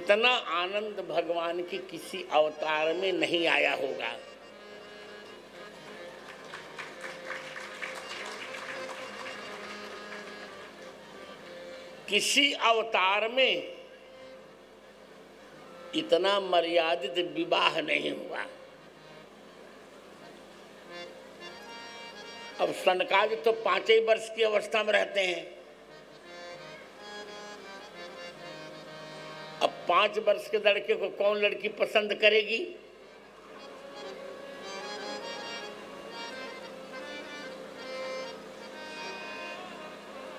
इतना आनंद भगवान के किसी अवतार में नहीं आया होगा। किसी अवतार में इतना मर्यादित विवाह नहीं हुआ। अब सनकादि तो 5 ही वर्ष की अवस्था में रहते हैं। अब 5 वर्ष के लड़के को कौन लड़की पसंद करेगी?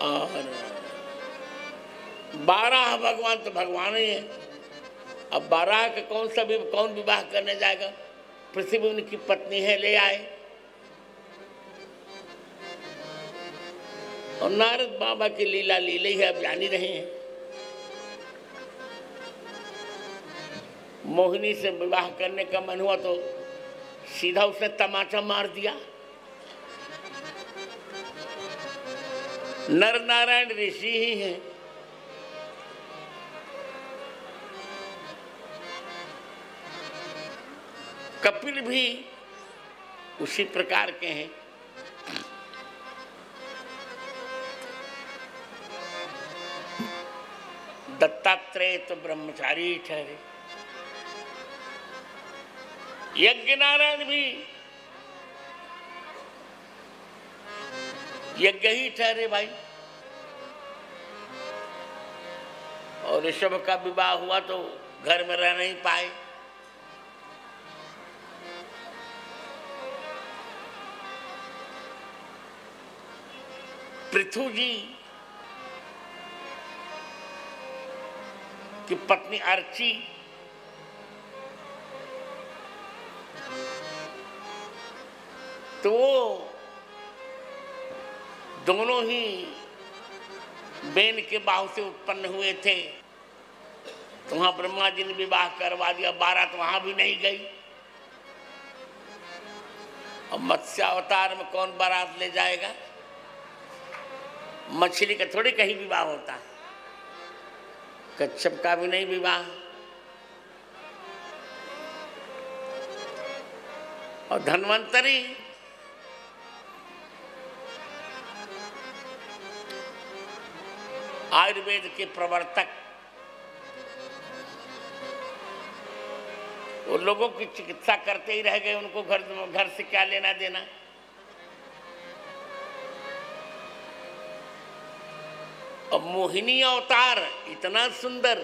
और 12 भगवान तो भगवान ही है। अब 12 का कौन विवाह करने जाएगा? पृथ्वी उनकी पत्नी है, ले आए। और नारद बाबा की लीला लीले ही अब जान ही रहे हैं। मोहिनी से विवाह करने का मन हुआ तो सीधा उसने तमाचा मार दिया। नर नारायण ऋषि ही हैं। कपिल भी उसी प्रकार के हैं। दत्तात्रेय तो ब्रह्मचारी ठहरे। यज्ञ नारायण भी यज्ञ ही ठहरे भाई। और ऋषभ का विवाह हुआ तो घर में रह नहीं पाए। पृथु जी की पत्नी अर्ची तो वो दोनों ही बेन के बाहु से उत्पन्न हुए थे। तो वहां ब्रह्मा जी ने विवाह करवा दिया। 12 तो वहां भी नहीं गई। और मत्स्य अवतार में कौन बारात ले जाएगा? मछली का थोड़ी कहीं विवाह होता है। कच्छप का भी नहीं विवाह। और धन्वंतरी आयुर्वेद के प्रवर्तक, वो लोगों की चिकित्सा करते ही रह गए। उनको घर से क्या लेना देना। और मोहिनी अवतार इतना सुंदर,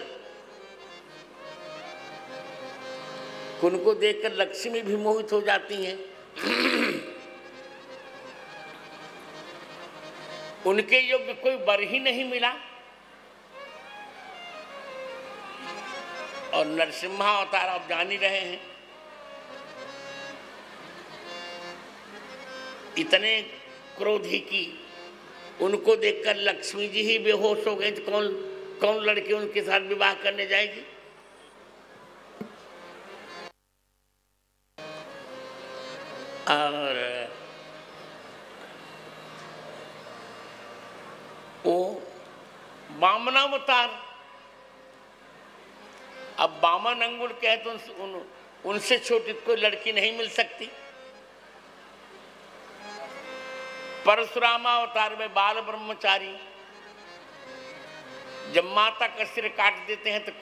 उनको देखकर लक्ष्मी भी मोहित हो जाती हैं। उनके योग्य कोई वर ही नहीं मिला। और नरसिम्हा अवतार आप जान ही रहे हैं। इतने क्रोधी की, उनको देखकर लक्ष्मी जी ही बेहोश हो गई। तो कौन लड़की उनके साथ विवाह करने जाएगी? और वो वामनावतार, अब वामन अंगुल कहे तो उनसे छोटी कोई लड़की नहीं मिल सकती। परशुरामावतार में बाल ब्रह्मचारी, जब माता का सिर काट देते हैं तो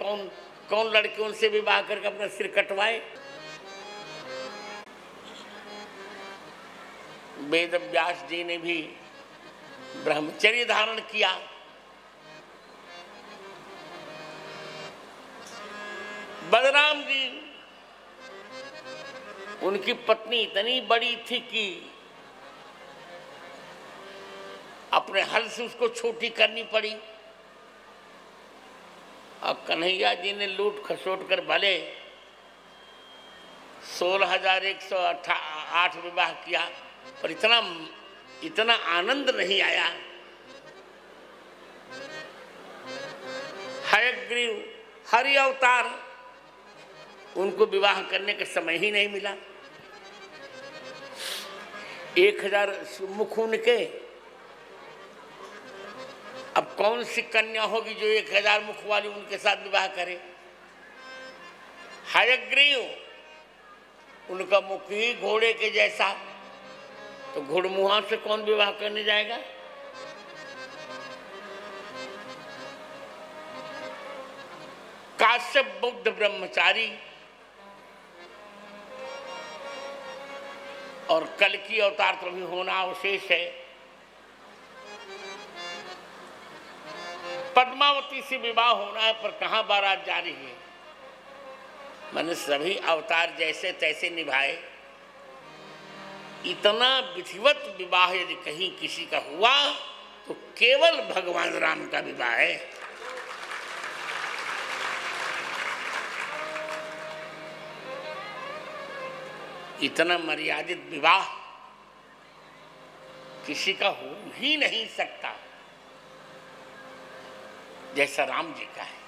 कौन लड़के उनसे विवाह करके अपना सिर कटवाए? वेद व्यास जी ने भी ब्रह्मचर्य धारण किया। बलराम जी, उनकी पत्नी इतनी बड़ी थी कि अपने हल से उसको छोटी करनी पड़ी। और कन्हैया जी ने लूट खसोट कर भले 16,108 विवाह किया, पर इतना आनंद नहीं आया। हयग्रीव हरि अवतार, उनको विवाह करने का समय ही नहीं मिला। 1000 मुख उनके, अब कौन सी कन्या होगी जो 1000 मुख वाली उनके साथ विवाह करे? हयग्रीव, उनका मुख ही घोड़े के जैसा, तो घुड़मुहा से कौन विवाह करने जाएगा? काश्यप बुद्ध ब्रह्मचारी और कल की अवतार तो भी होना अवशेष है। पद्मावती से विवाह होना है, पर कहाँ बारात जा रही है? मैंने सभी अवतार जैसे तैसे निभाए, इतना विधिवत विवाह यदि कहीं किसी का हुआ तो केवल भगवान राम का विवाह है। इतना मर्यादित विवाह किसी का हो ही नहीं सकता जैसा राम जी का है।